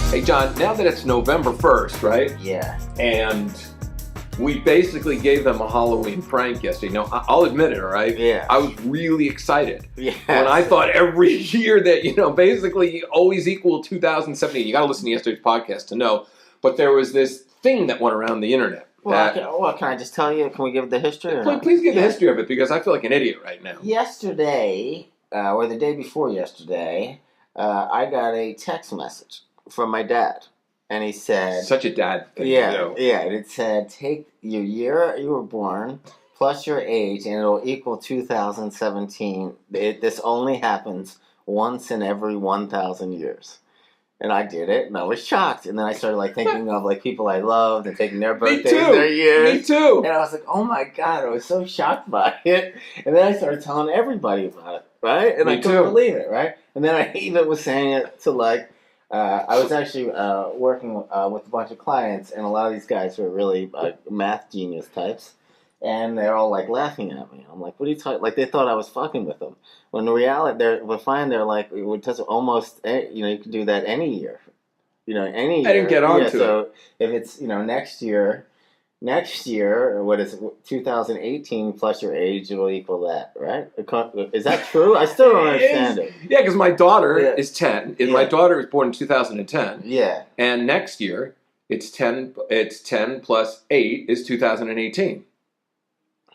Hey, John, now that it's November 1st, right? Yeah. And we basically gave them a Halloween prank yesterday. Now, I'll admit it, all right? Yeah. I was really excited. Yeah. When I thought every year that, basically always equal 2017. You got to listen to yesterday's podcast to know. But there was this thing that went around the internet. Can I just tell you? Can we give the history? Please give the history of it, because I feel like an idiot right now. Yesterday, or the day before yesterday, I got a text message from my dad. And he said... Such a dad thing Yeah, to do. yeah. And it said, take your year you were born plus your age, and it'll equal 2017. This only happens once in every 1,000 years. And I did it, and I was shocked. And then I started thinking of people I loved and taking their birthdays, their years. Me too. And I was like, oh my God, I was so shocked by it. And then I started telling everybody about it, right? And I couldn't believe it, right? And then I even was saying it to I was actually working with a bunch of clients, and a lot of these guys were really math genius types. And they're all laughing at me. I'm like, what are you talking? They thought I was fucking with them. When in reality, they're like, it does almost, you can do that any year. Any year. I didn't get on to it. So if it's, next year, what is it, 2018 plus your age, it'll equal that, right? Is that true? I still don't understand it. Yeah, because my daughter is 10. Yeah. My daughter was born in 2010. Yeah. And next year, it's 10 plus 8 is 2018.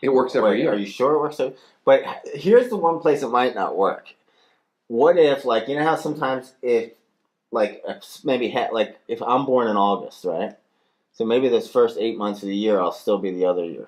It works every year. Are you sure it works? But here's the one place it might not work. What if, you know how sometimes if I'm born in August, right? So maybe this first 8 months of the year, I'll still be the other year.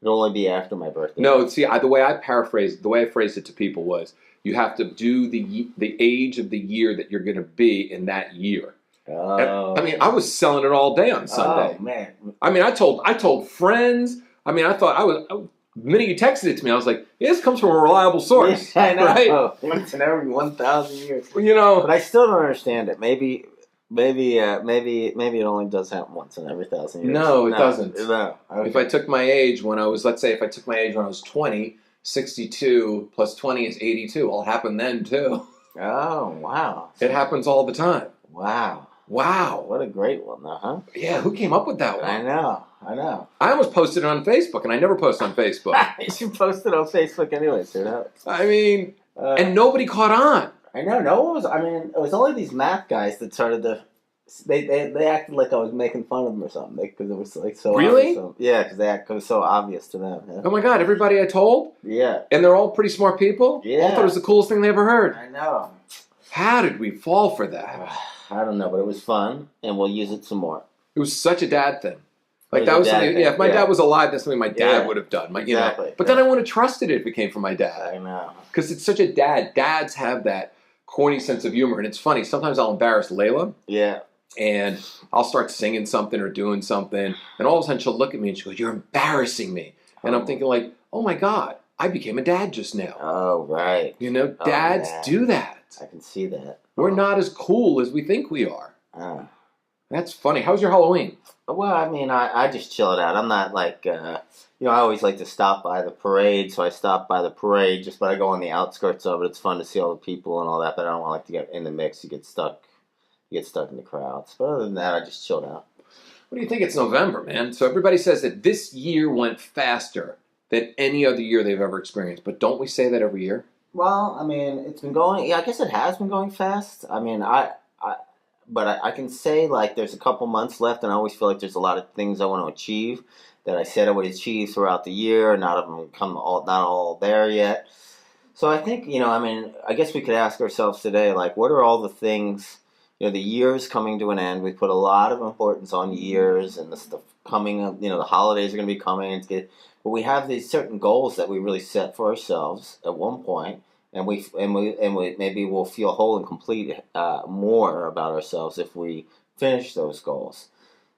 It'll only be after my birthday. No, see, the way I phrased it to people was, you have to do the age of the year that you're going to be in that year. Oh. And, I was selling it all day on Sunday. Oh, man. I told friends. I thought the minute you texted it to me, I was like, this comes from a reliable source. Yeah, I know. Right? Once in every 1,000 years. But I still don't understand it. Maybe it only does happen once in every 1,000 years. No, it doesn't. No. Okay. If I took my age when I was, 20, 62 plus 20 is 82. It'll happen then, too. Oh, wow. It happens all the time. Wow. What a great one, though, huh? Yeah, who came up with that one? I know. I almost posted it on Facebook, and I never post on Facebook. You should post it on Facebook anyway, so and nobody caught on. I know. No one was. It was only these math guys that started to. They acted like I was making fun of them or something because it was so. Really? Obvious. Yeah, because it was so obvious to them. Yeah. Oh my God! Everybody I told. Yeah. And they're all pretty smart people. Yeah. All thought it was the coolest thing they ever heard. I know. How did we fall for that? I don't know, but it was fun, and we'll use it some more. It was such a dad thing. That was something. Yeah, if my dad was alive, that's something my dad would have done. Exactly. But then I wouldn't have trusted it if it came from my dad. I know. Because it's such a dad. Dads have that corny sense of humor, and it's funny. Sometimes I'll embarrass Layla. Yeah. And I'll start singing something or doing something, and all of a sudden she'll look at me and she goes, "You're embarrassing me." And I'm thinking oh my God, I became a dad just now. Oh, right. Dads do that. I can see that. We're not as cool as we think we are. Oh. That's funny. How's your Halloween? Well, I just chill it out. I'm not I always like to stop by the parade, so I stop by the parade, but I go on the outskirts of it. It's fun to see all the people and all that, but I don't want to get in the mix. You get stuck in the crowds. But other than that, I just chilled out. What do you think? It's November, man. So everybody says that this year went faster than any other year they've ever experienced. But don't we say that every year? Well, it's been going. Yeah, I guess it has been going fast. But I can say there's a couple months left, and I always feel like there's a lot of things I want to achieve that I said I would achieve throughout the year. Not of them not all there yet. So I think I guess we could ask ourselves today, what are all the things? The year's coming to an end. We put a lot of importance on years and the stuff coming up. The holidays are going to be coming. But we have these certain goals that we really set for ourselves at one point. And we maybe we'll feel whole and complete more about ourselves if we finish those goals.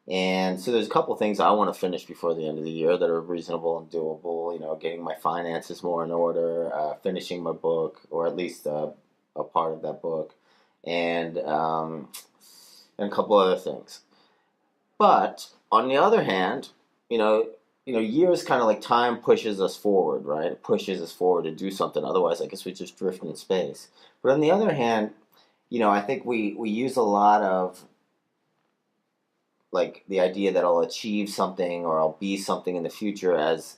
And so there's a couple things I want to finish before the end of the year that are reasonable and doable. Getting my finances more in order, finishing my book, or at least a part of that book, and a couple other things. But on the other hand, years kind of time pushes us forward, right? It pushes us forward to do something. Otherwise, I guess we just drift in space. But on the other hand, I think we use a lot of like the idea that I'll achieve something or I'll be something in the future as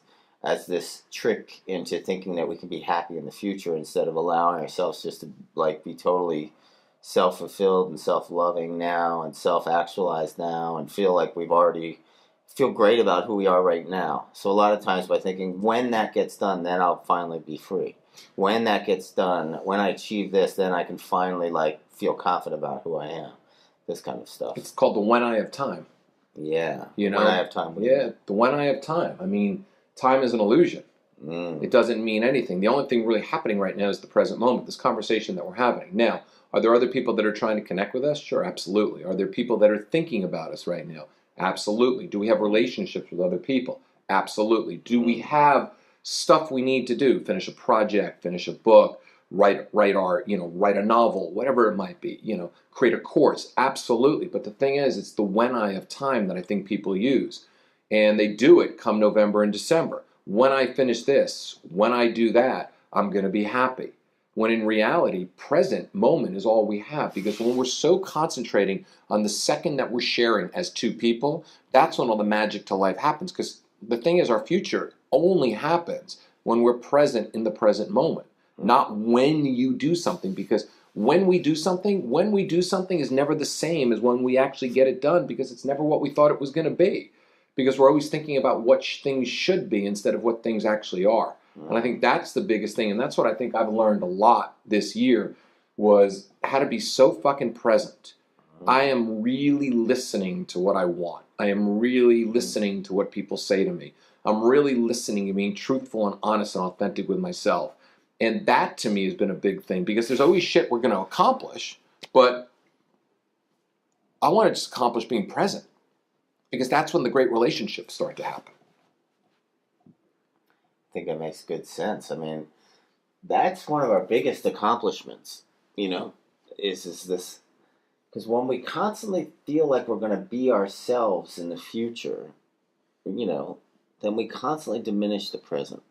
this trick into thinking that we can be happy in the future instead of allowing ourselves just to like be totally self-fulfilled and self-loving now and self-actualized now and feel like we've already feel great about who we are right now. So a lot of times by thinking when that gets done, then I'll finally be free. When that gets done, when I achieve this, then I can finally like feel confident about who I am. This kind of stuff. It's called the when I have time. Yeah. You know? When I have time. Yeah, the when I have time. I mean, time is an illusion. It doesn't mean anything. The only thing really happening right now is the present moment, this conversation that we're having. Now, are there other people that are trying to connect with us? Sure, absolutely. Are there people that are thinking about us right now? Absolutely. Do we have relationships with other people? Absolutely. Do we have stuff we need to do? Finish a project, finish a book, write a novel, whatever it might be, create a course. Absolutely. But the thing is, it's the when I have time that I think people use. And they do it come November and December. When I finish this, when I do that, I'm going to be happy. When in reality, present moment is all we have. Because when we're so concentrating on the second that we're sharing as two people, that's when all the magic to life happens. Because the thing is, our future only happens when we're present in the present moment, not when you do something. Because when we do something is never the same as when we actually get it done, because it's never what we thought it was going to be. Because we're always thinking about what things should be instead of what things actually are. And I think that's the biggest thing, and that's what I think I've learned a lot this year, was how to be so fucking present. I am really listening to what I want. I am really listening to what people say to me. I'm really listening and being truthful and honest and authentic with myself. And that to me has been a big thing, because there's always shit we're going to accomplish, but I want to just accomplish being present. Because that's when the great relationships start to happen. I think that makes good sense. I mean, that's one of our biggest accomplishments, is this. Because when we constantly feel like we're going to be ourselves in the future, then we constantly diminish the present.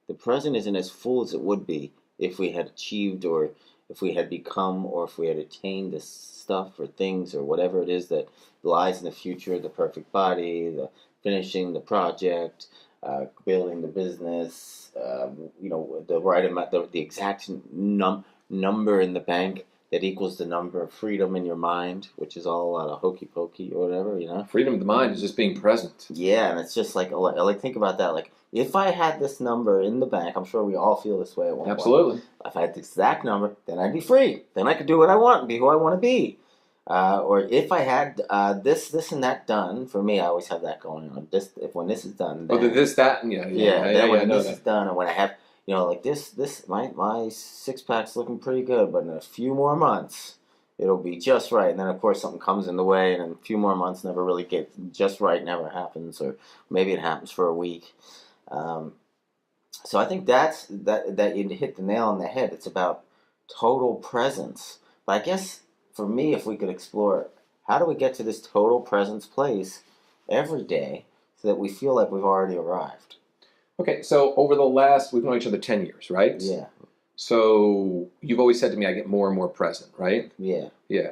The present isn't as full as it would be if we had achieved or if we had become or if we had attained this stuff or things or whatever it is that lies in the future, the perfect body, the finishing the project, building the business, the right amount, the exact number in the bank that equals the number of freedom in your mind, which is all a lot of hokey pokey or whatever. Freedom of the mind is just being present. Yeah, and it's just like think about that. Like, if I had this number in the bank, I'm sure we all feel this way at one point. Absolutely. If I had the exact number, then I'd be free. Then I could do what I want and be who I want to be. Or if I had this, and that done, for me, I always have that going on. When this is done, then, this, that, and then when this is done, and when I have, like my six pack's looking pretty good, but in a few more months, it'll be just right. And then of course something comes in the way, and in a few more months, never really get just right. Never happens, or maybe it happens for a week. So I think that you hit the nail on the head. It's about total presence. But I guess for me, if we could explore, how do we get to this total presence place every day so that we feel like we've already arrived? Okay, so we've known each other 10 years, right? Yeah. So you've always said to me, I get more and more present, right? Yeah. Yeah.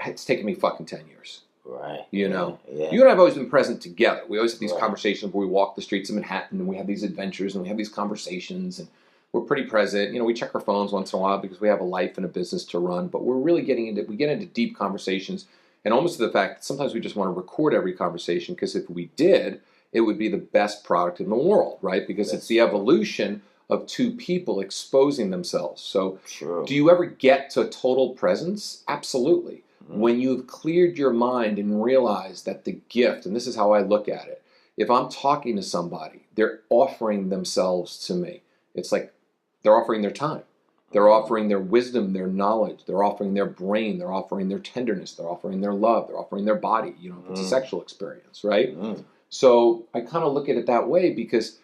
It's taken me fucking 10 years. Right. You know? Yeah. You and I have always been present together. We always have these Right. conversations where we walk the streets of Manhattan and we have these adventures and we have these conversations and we're pretty present. We check our phones once in a while because we have a life and a business to run, but we're really we get into deep conversations, and almost to the fact that sometimes we just want to record every conversation, because if we did, it would be the best product in the world, right? Because it's the evolution of two people exposing themselves. So Sure. do you ever get to total presence? Absolutely. Mm-hmm. When you've cleared your mind and realized that the gift, and this is how I look at it, if I'm talking to somebody, they're offering themselves to me. It's like they're offering their time. They're offering their wisdom, their knowledge. They're offering their brain. They're offering their tenderness. They're offering their love. They're offering their body. If it's a sexual experience, right? Mm-hmm. So I kind of look at it that way, because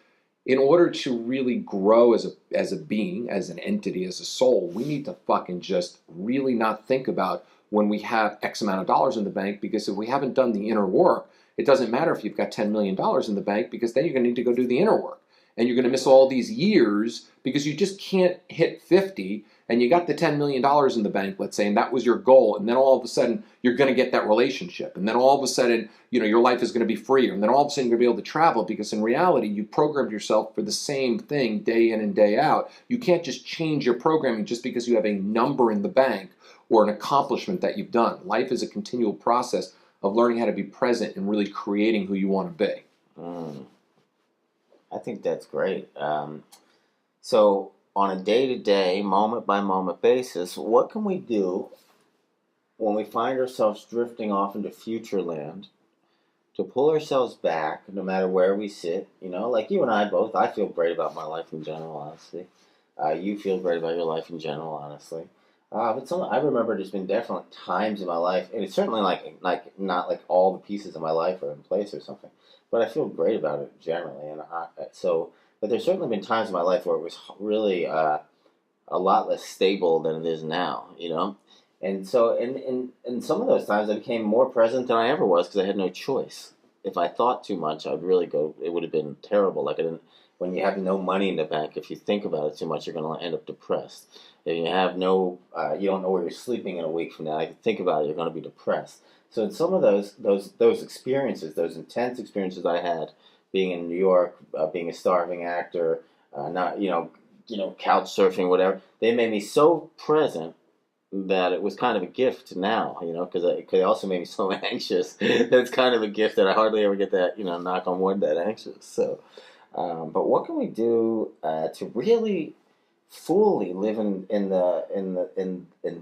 in order to really grow as a being, as an entity, as a soul, we need to fucking just really not think about when we have X amount of dollars in the bank, because if we haven't done the inner work, it doesn't matter if you've got $10 million in the bank, because then you're going to need to go do the inner work. And you're going to miss all these years because you just can't hit 50 and you got the $10 million in the bank, let's say, and that was your goal, and then all of a sudden you're going to get that relationship, and then all of a sudden, your life is going to be freer, and then all of a sudden you're going to be able to travel, because in reality, you programmed yourself for the same thing day in and day out. You can't just change your programming just because you have a number in the bank or an accomplishment that you've done. Life is a continual process of learning how to be present and really creating who you want to be. I think that's great. So on a day-to-day, moment-by-moment basis, what can we do when we find ourselves drifting off into future land to pull ourselves back, no matter where we sit? Like you and I both, I feel great about my life in general, honestly. You feel great about your life in general, honestly. But I remember there's been definitely times in my life, and it's certainly like not like all the pieces of my life are in place or something, but I feel great about it generally. But there's certainly been times in my life where it was really a lot less stable than it is now, And so, in some of those times, I became more present than I ever was because I had no choice. If I thought too much, I'd really go. It would have been terrible. When you have no money in the bank, if you think about it too much, you're going to end up depressed. If you have you don't know where you're sleeping in a week from now. If you think about it, you're going to be depressed. So in some of those experiences, those intense experiences I had, being in New York, being a starving actor, not couch surfing, whatever, they made me so present that it was kind of a gift now, because it also made me so anxious that it's kind of a gift that I hardly ever get that, knock on wood, that anxious. So, but what can we do to really fully live in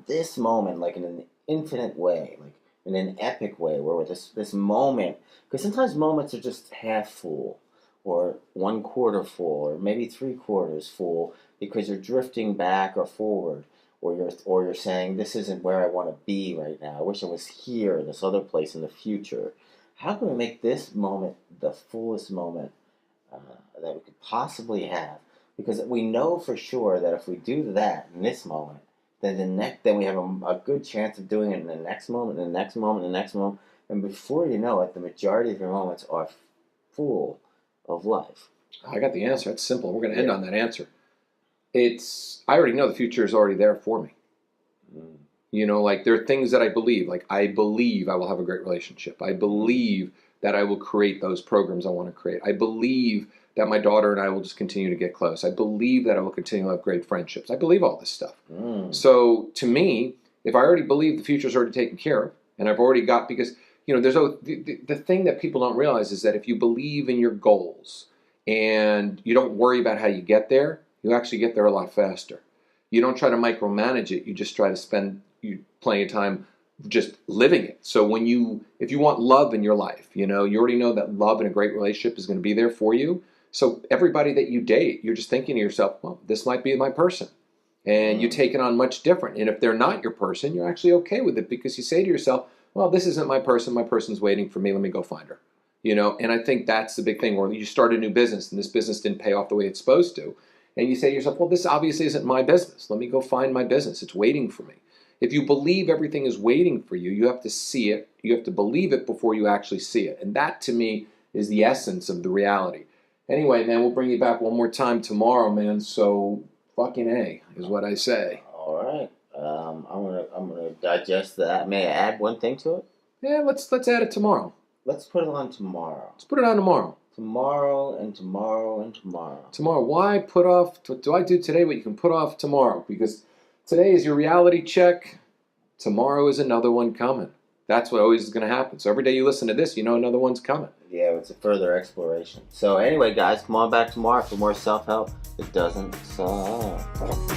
this moment, like in an infinite way, like in an epic way, where this moment, because sometimes moments are just half full, or 1/4 full, or maybe 3/4 full, because you're drifting back or forward, or you're saying, this isn't where I want to be right now. I wish I was here in this other place in the future. How can we make this moment the fullest moment that we could possibly have? Because we know for sure that if we do that in this moment, then we have a good chance of doing it in the next moment, and the next moment, and the next moment. And before you know it, the majority of your moments are full of life. I got the answer. It's simple. We're going to end on that answer. I already know the future is already there for me. Like there are things that I believe. Like I believe I will have a great relationship. I believe that I will create those programs I want to create. I believe that my daughter and I will just continue to get close. I believe that I will continue to have great friendships. I believe all this stuff. So to me, if I already believe the future is already taken care of, and I've already got, because there's the thing that people don't realize is that if you believe in your goals and you don't worry about how you get there, you actually get there a lot faster. You don't try to micromanage it. You just try to spend plenty of time just living it. So if you want love in your life, you already know that love in a great relationship is going to be there for you. So everybody that you date, you're just thinking to yourself, well, this might be my person. And you take it on much different. And if they're not your person, you're actually okay with it, because you say to yourself, well, this isn't my person. My person's waiting for me. Let me go find her. And I think that's the big thing, where you start a new business and this business didn't pay off the way it's supposed to. And you say to yourself, well, this obviously isn't my business. Let me go find my business. It's waiting for me. If you believe everything is waiting for you, you have to see it. You have to believe it before you actually see it. And that, to me, is the essence of the reality. Anyway, man, we'll bring you back one more time tomorrow, man. So fucking A is what I say. All right. I'm gonna digest that. May I add one thing to it? Yeah, let's add it tomorrow. Let's put it on tomorrow. Let's put it on tomorrow. Tomorrow and tomorrow and tomorrow. Tomorrow. Why put off? Do I do today what you can put off tomorrow? Because today is your reality check. Tomorrow is another one coming. That's what always is going to happen. So every day you listen to this, another one's coming. Yeah, it's a further exploration. So anyway, guys, come on back tomorrow for more self-help. It doesn't suck.